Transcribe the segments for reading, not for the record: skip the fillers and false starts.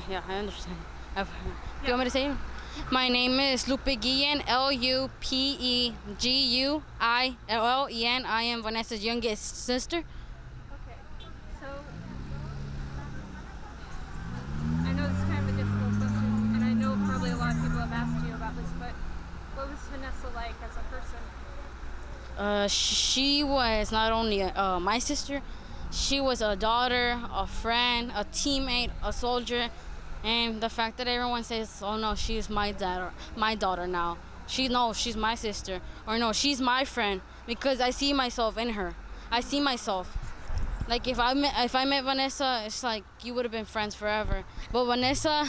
yeah, I understand. Do you want me to say it? My name is LUPE GUILLEN, LUPEGUILLEN. I am Vanessa's youngest sister. Okay, so I know this is kind of a difficult question, and I know probably a lot of people have asked you about this, but what was Vanessa like as a person? She was not only my sister, she was a daughter, a friend, a teammate, a soldier, and the fact that everyone says, "Oh no, she's my daughter now." She's my sister, or no, she's my friend because I see myself in her. I see myself. Like if I met Vanessa, it's like you would have been friends forever. But Vanessa,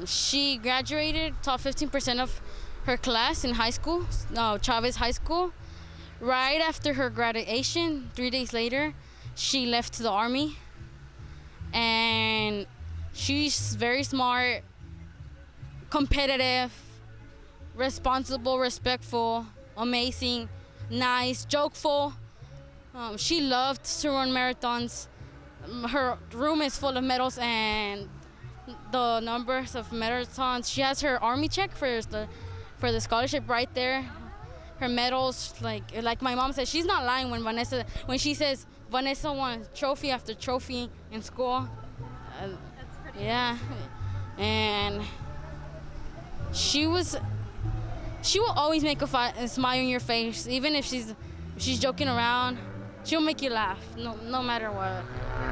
she graduated top 15% of her class in high school, Chavez High School. Right after her graduation, 3 days later, she left the army, and she's very smart, competitive, responsible, respectful, amazing, nice, jokeful. She loved to run marathons. Her room is full of medals and the numbers of marathons. She has her army check for the scholarship right there. Her medals, like my mom said, she's not lying when she says Vanessa won trophy after trophy in school. That's pretty Yeah, and she will always make a smile on your face, even if she's joking around. She'll make you laugh, no matter what.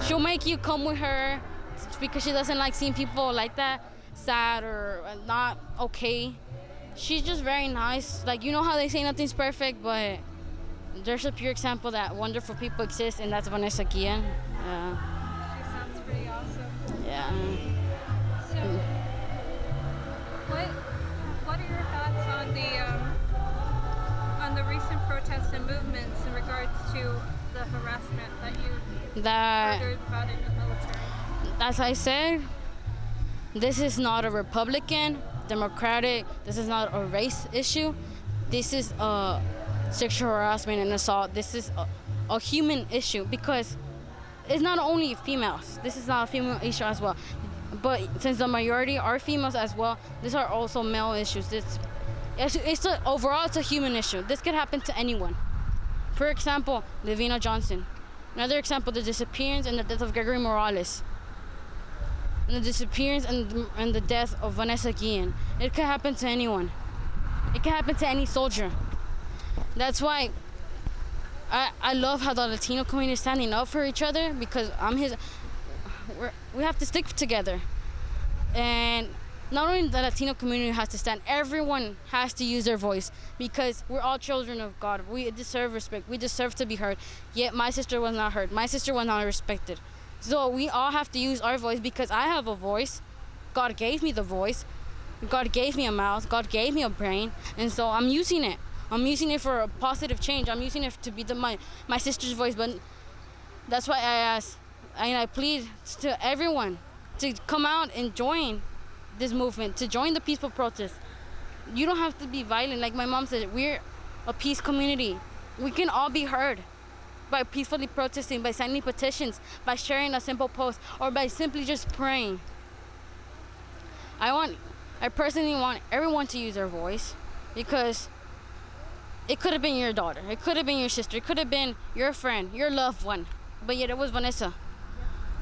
She'll make you come with her because she doesn't like seeing people like that, sad or not okay. She's just very nice. Like, you know how they say nothing's perfect, but there's a pure example that wonderful people exist, and that's Vanessa Guillen. She sounds pretty awesome. Yeah. So, what are your thoughts on the recent protests and movements in regards to the harassment that you heard about in the military? As I said, this is not a Republican, Democratic, this is not a race issue. This is a sexual harassment and assault. This is a human issue because it's not only females. This is not a female issue as well. But since the majority are females as well, these are also male issues. Overall, it's a human issue. This could happen to anyone. For example, Lavina Johnson. Another example, the disappearance and the death of Gregory Morales. And the disappearance and the death of Vanessa Guillen. It could happen to anyone. It could happen to any soldier. That's why I love how the Latino community is standing up for each other because we have to stick together. And not only the Latino community has to stand, everyone has to use their voice because we're all children of God. We deserve respect. We deserve to be heard. Yet my sister was not heard. My sister was not respected. So we all have to use our voice because I have a voice. God gave me the voice. God gave me a mouth. God gave me a brain. And so I'm using it. I'm using it for a positive change. I'm using it to be my sister's voice. But that's why I ask and I plead to everyone to come out and join this movement, to join the peaceful protest. You don't have to be violent. Like my mom said, we're a peace community. We can all be heard by peacefully protesting, by signing petitions, by sharing a simple post, or by simply just praying. I personally want everyone to use their voice because it could have been your daughter, it could have been your sister, it could have been your friend, your loved one, but yet it was Vanessa.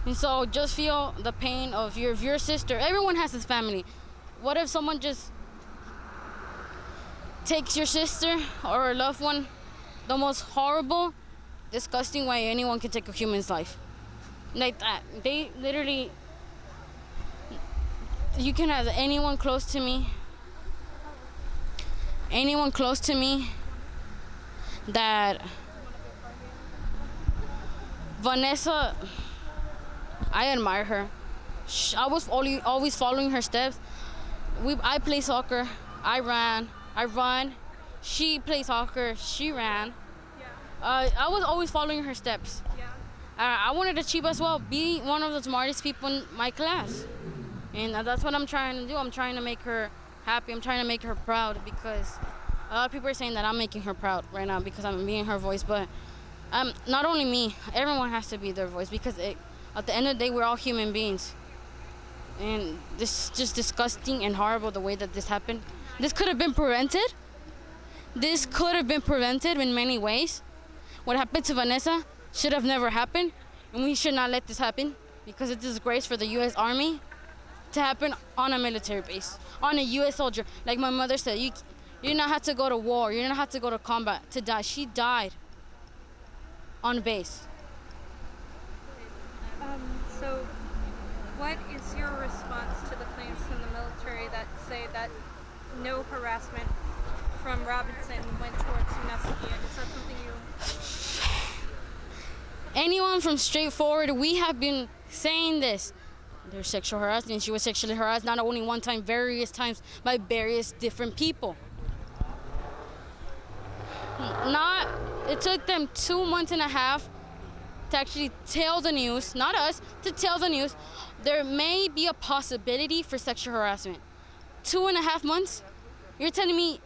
And so just feel the pain of your sister. Everyone has his family. What if someone just takes your sister or a loved one the most horrible, disgusting way anyone can take a human's life? Like that. They literally, you can have anyone close to me that Vanessa, I admire her. I was always following her steps. I play soccer. I run. She plays soccer. She ran. I was always following her steps. I wanted to achieve as well, be one of the smartest people in my class. And that's what I'm trying to do. I'm trying to make her happy. I'm trying to make her proud because a lot of people are saying that I'm making her proud right now because I'm being her voice. But not only me, everyone has to be their voice because at the end of the day, we're all human beings. And this is just disgusting and horrible the way that this happened. This could have been prevented. This could have been prevented in many ways. What happened to Vanessa should have never happened, and we should not let this happen because it's a disgrace for the U.S. Army to happen on a military base, on a U.S. soldier. Like my mother said, you do not have to go to war, you do not have to go to combat to die. She died on base. So what is your response to the claims from the military that say that no harassment from Robinson went towards Vanessa Guillen? Is that something you... Anyone from Straightforward, we have been saying this. There's sexual harassment. She was sexually harassed not only one time, various times by various different people. It took them 2.5 months to actually tell the news, not us, to tell the news there may be a possibility for sexual harassment. 2.5 months? You're telling me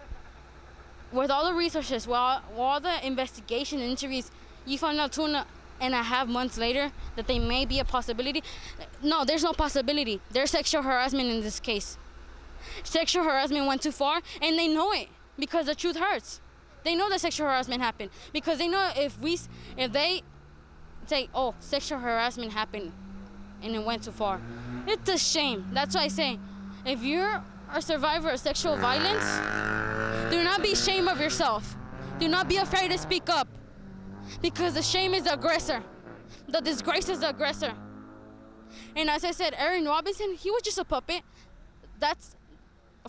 with all the resources, all the investigation and interviews, you found out 2.5 months later that there may be a possibility? No, there's no possibility. There's sexual harassment in this case. Sexual harassment went too far, and they know it because the truth hurts. They know that sexual harassment happened because they know if they say, oh, sexual harassment happened and it went too far, it's a shame. That's why I say, if you're a survivor of sexual violence, do not be ashamed of yourself. Do not be afraid to speak up because the shame is the aggressor. The disgrace is the aggressor. And as I said, Erin Robinson, he was just a puppet. That's,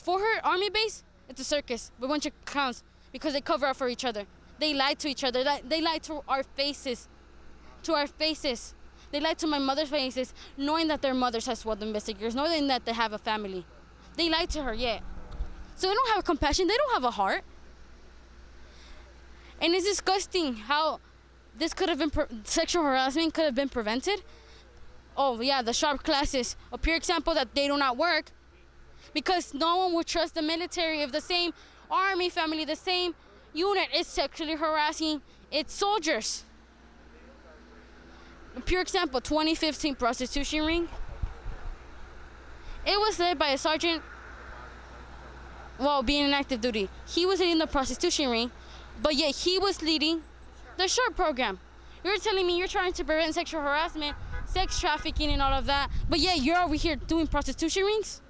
for her army base, it's a circus with a bunch of clowns because they cover up for each other. They lied to each other. They lied to our faces. To our faces. They lied to my mother's faces, knowing that their mothers have SWAT investigators, knowing that they have a family. They lied to her, yeah. So they don't have compassion. They don't have a heart. And it's disgusting how this could have been, sexual harassment could have been prevented. Oh yeah, the sharp classes, a pure example that they do not work because no one would trust the military if the same army family, the same unit is sexually harassing its soldiers. A pure example, 2015 prostitution ring. It was led by a sergeant while being in active duty. He was leading the prostitution ring, but yet he was leading the SHARP program. You're telling me you're trying to prevent sexual harassment, sex trafficking and all of that, but yet you're over here doing prostitution rings?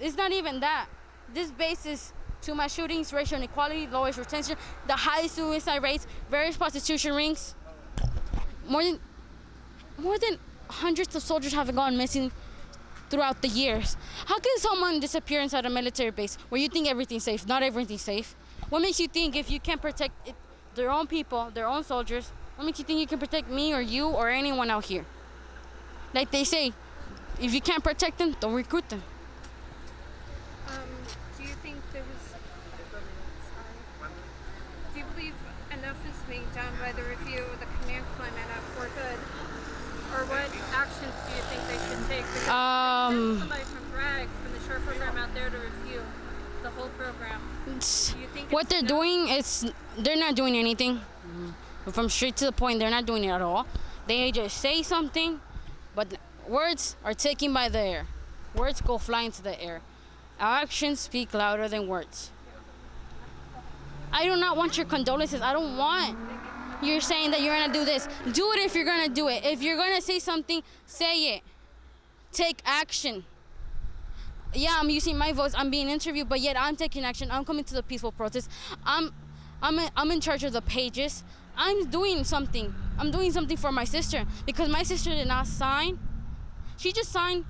It's not even that. This base is too much shootings, racial inequality, lowest retention, the highest suicide rates, various prostitution rings. More than hundreds of soldiers have gone missing throughout the years. How can someone disappear inside a military base where you think everything's safe? Not everything's safe. What makes you think if you can't protect their own people, their own soldiers, what makes you think you can protect me or you or anyone out here? Like they say, if you can't protect them, don't recruit them. Do you believe enough is being done by the review of the command climate at Fort Hood? Or what actions do you think they should take? Because there's somebody from Bragg, from the SHARP program out there to review the whole program. Do you think what they're doing is, they're not doing anything. From straight to the point, they're not doing it at all. They just say something, but words are taken by the air. Words go flying into the air. Actions speak louder than words. I do not want your condolences. I don't want you're saying that you're gonna do this. Do it if you're gonna do it. If you're gonna say something, say it. Take action. Yeah, I'm using my voice. I'm being interviewed, but yet I'm taking action. I'm coming to the peaceful protest. I'm in charge of the pages. I'm doing something. I'm doing something for my sister because my sister did not sign. She just signed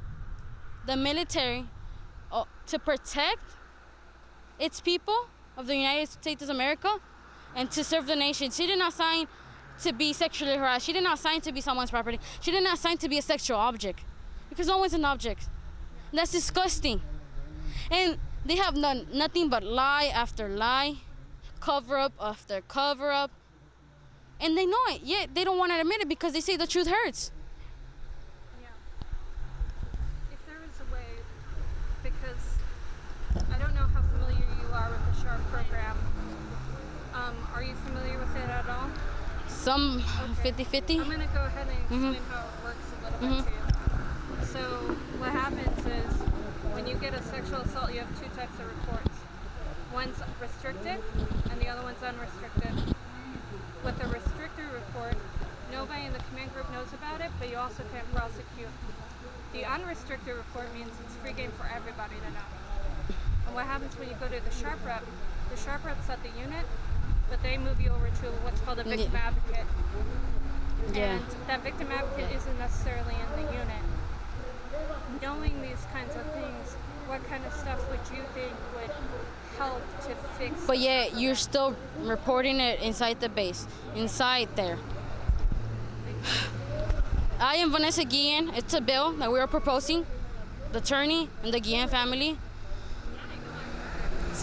the military to protect its people of the United States of America and to serve the nation. She did not sign to be sexually harassed. She did not sign to be someone's property. She did not sign to be a sexual object because no one's an object. And that's disgusting. And they have done nothing but lie after lie, cover up after cover up. And they know it, yet they don't want to admit it because they say the truth hurts. Yeah. If there is a way, because I don't know how familiar you are with the SHARP program. Are you familiar with it at all? Some 50-50. I'm going to go ahead and explain how it works a little bit to you. So sexual assault, you have two types of reports. One's restricted, and the other one's unrestricted. With a restricted report, nobody in the command group knows about it, but you also can't prosecute. The unrestricted report means it's free game for everybody to know. And what happens when you go to the sharp rep? The sharp rep's at the unit, but they move you over to what's called a victim advocate. Yeah. And that victim advocate isn't necessarily in the unit. Knowing these kinds of things, what kind of stuff would you think would help to fix? But yeah, you're still reporting it inside the base, inside there. I am Vanessa Guillen. It's a bill that we are proposing, the attorney and the Guillen family.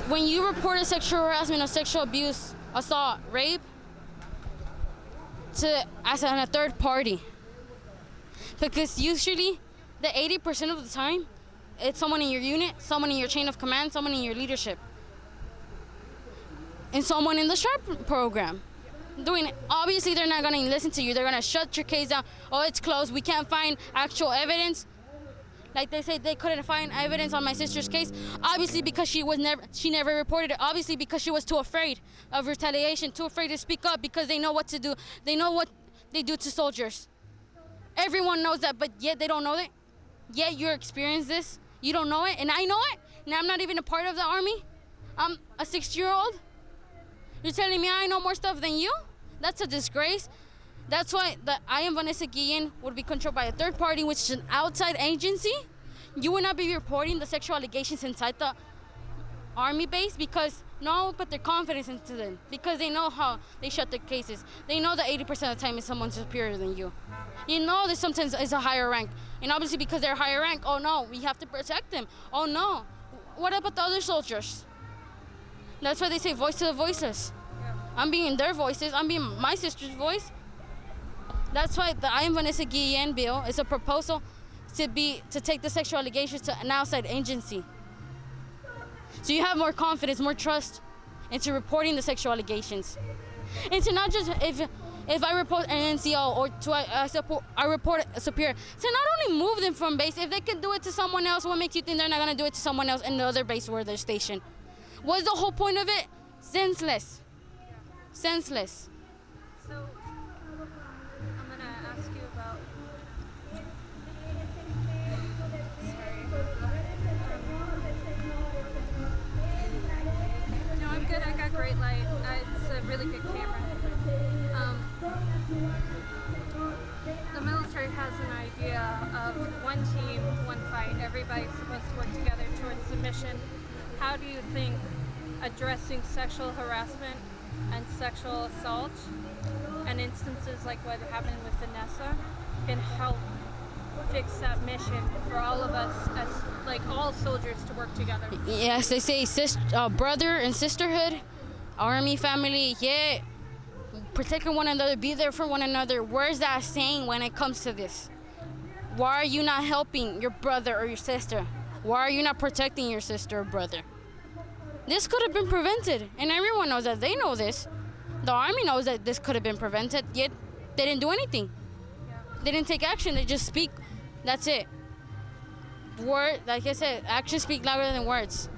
When you report a sexual harassment or sexual abuse, assault, rape, as a third party. Because usually, the 80% of the time, it's someone in your unit, someone in your chain of command, someone in your leadership, and someone in the SHARP program doing it. Obviously, they're not going to listen to you. They're going to shut your case down. Oh, it's closed. We can't find actual evidence. Like they say, they couldn't find evidence on my sister's case. Obviously, because she never reported it. Obviously, because she was too afraid of retaliation, too afraid to speak up because they know what to do. They know what they do to soldiers. Everyone knows that, but yet they don't know it. Yet you experience this. You don't know it, and I know it. And I'm not even a part of the Army. I'm a 6-year-old. You're telling me I know more stuff than you? That's a disgrace. That's why the I Am Vanessa Guillen would be controlled by a third party, which is an outside agency. You would not be reporting the sexual allegations inside the Army base because no, put their confidence into them because they know how they shut their cases. They know that 80% of the time is someone superior than you. You know that sometimes it's a higher rank. And obviously because they're higher rank, oh no, we have to protect them. Oh no, what about the other soldiers? That's why they say voice to the voiceless. I'm being their voices, I'm being my sister's voice. That's why the I Am Vanessa Guillen bill is a proposal to take the sexual allegations to an outside agency. So you have more confidence, more trust into reporting the sexual allegations. And to not just, if I report an NCO or I report a superior, to not only move them from base, if they can do it to someone else, what makes you think they're not gonna do it to someone else in the other base where they're stationed? What's the whole point of it? Senseless. Senseless. So, I'm going to ask you about... No, I'm good. I got great light. It's a really good camera. The military has an idea of one team, one fight. Everybody's supposed to work together towards the mission. How do you think addressing sexual harassment and sexual assault and instances like what happened with Vanessa can help fix that mission for all of us as like all soldiers to work together? Yes, they say brother and sisterhood, Army family, yeah, protecting one another, be there for one another. Where's that saying when it comes to this? Why are you not helping your brother or your sister? Why are you not protecting your sister or brother? This could have been prevented, and everyone knows that. They know this. The Army knows that this could have been prevented, yet they didn't do anything. They didn't take action. They just speak. That's it. Like I said, actions speak louder than words.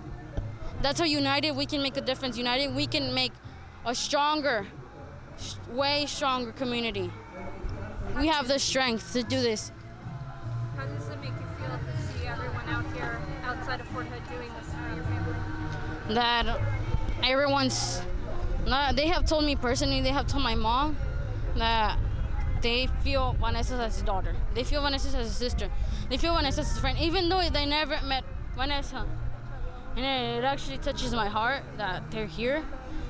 That's how united we can make a difference. United we can make a stronger, way stronger community. We have the strength to do this. How does it make you feel to see everyone out here outside of Fort Hood doing this for your family? That they have told me personally, they have told my mom that they feel Vanessa as a daughter. They feel Vanessa as a sister. They feel Vanessa as a friend, even though they never met Vanessa. And it actually touches my heart that they're here,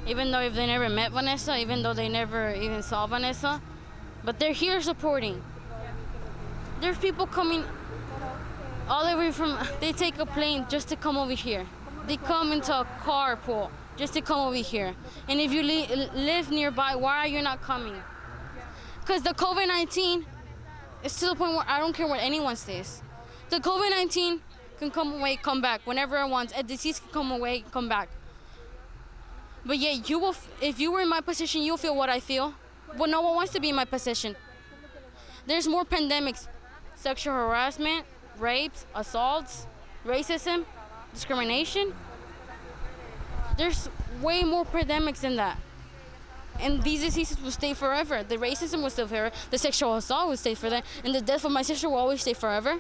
even though if they never met Vanessa, even though they never even saw Vanessa, but they're here supporting. There's people coming all the way from, they take a plane just to come over here. They come into a carpool just to come over here. And if you live nearby, why are you not coming? Because the COVID-19 is to the point where I don't care what anyone says. The COVID-19 can come away, come back whenever it wants. A disease can come away, come back. But yeah, you will. If you were in my position, you'll feel what I feel. But no one wants to be in my position. There's more pandemics, sexual harassment, rapes, assaults, racism. discrimination, there's way more pandemics than that. And these diseases will stay forever. The racism will stay forever. The sexual assault will stay forever. And the death of my sister will always stay forever.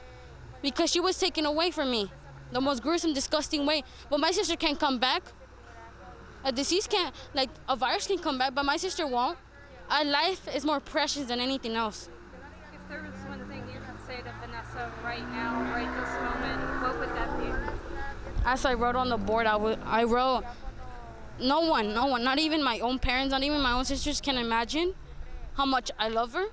Because she was taken away from me. The most gruesome, disgusting way. But my sister can't come back. A disease can't, like a virus can come back, but my sister won't. Our life is more precious than anything else. If there was one thing you could say to Vanessa right now, right this moment, what would that be? As I wrote on the board, I wrote, no one, not even my own parents, not even my own sisters can imagine how much I love her.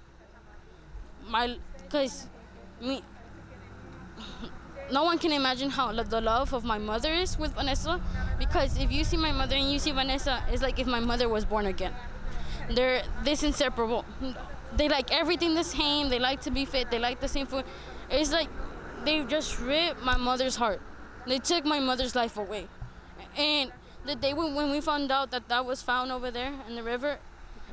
No one can imagine how the love of my mother is with Vanessa, because if you see my mother and you see Vanessa, it's like if my mother was born again. They're this inseparable. They like everything the same. They like to be fit. They like the same food. It's like they just ripped my mother's heart. They took my mother's life away. And the day when we found out that was found over there in the river,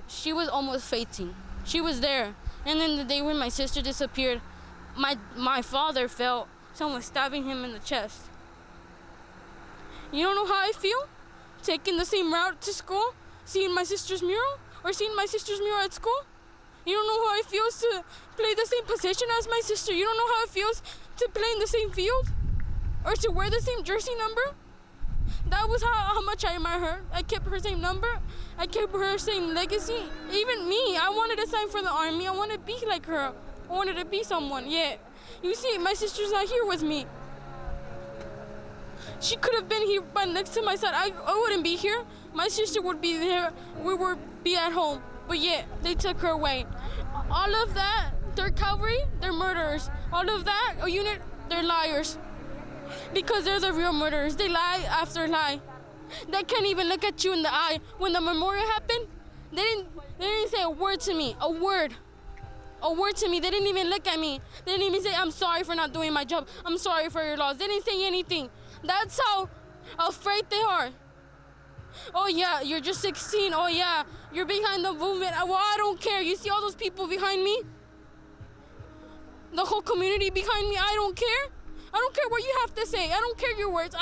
she was almost fainting. She was there. And then the day when my sister disappeared, my father felt someone stabbing him in the chest. You don't know how I feel? Taking the same route to school, seeing my sister's mural, or seeing my sister's mural at school? You don't know how it feels to play the same position as my sister? You don't know how it feels to play in the same field? Or to wear the same jersey number? That was how much I admire her. I kept her same number. I kept her same legacy. Even me, I wanted to sign for the army. I wanted to be like her. I wanted to be someone, yeah. You see, my sister's not here with me. She could have been here by next to my side. I wouldn't be here. My sister would be there. We would be at home. But yeah, they took her away. All of that, they're cavalry, they're murderers. All of that, a unit, they're liars. Because they're the real murderers. They lie after lie. They can't even look at you in the eye. When the memorial happened, they didn't say a word to me. A word to me. They didn't even look at me. They didn't even say, I'm sorry for not doing my job. I'm sorry for your loss. They didn't say anything. That's how afraid they are. Oh yeah, you're just 16. Oh yeah, you're behind the movement. Well, I don't care. You see all those people behind me? The whole community behind me, I don't care. I don't care what you have to say. I don't care your words.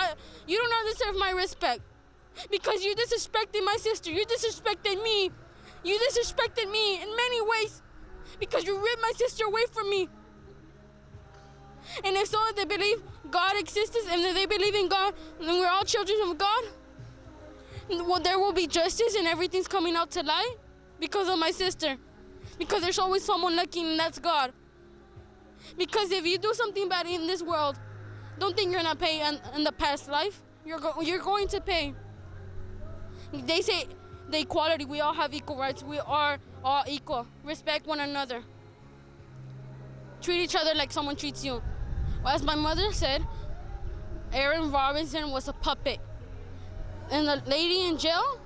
You do not deserve my respect. Because you disrespected my sister. You disrespected me. You disrespected me in many ways. Because you ripped my sister away from me. And if so, they believe God exists, and if they believe in God, and we're all children of God, well, there will be justice and everything's coming out to light because of my sister. Because there's always someone looking, and that's God. Because if you do something bad in this world, don't think you're not pay in the past life. You're going to pay. They say the equality, we all have equal rights. We are all equal. Respect one another. Treat each other like someone treats you. As my mother said, Aaron Robinson was a puppet. And the lady in jail,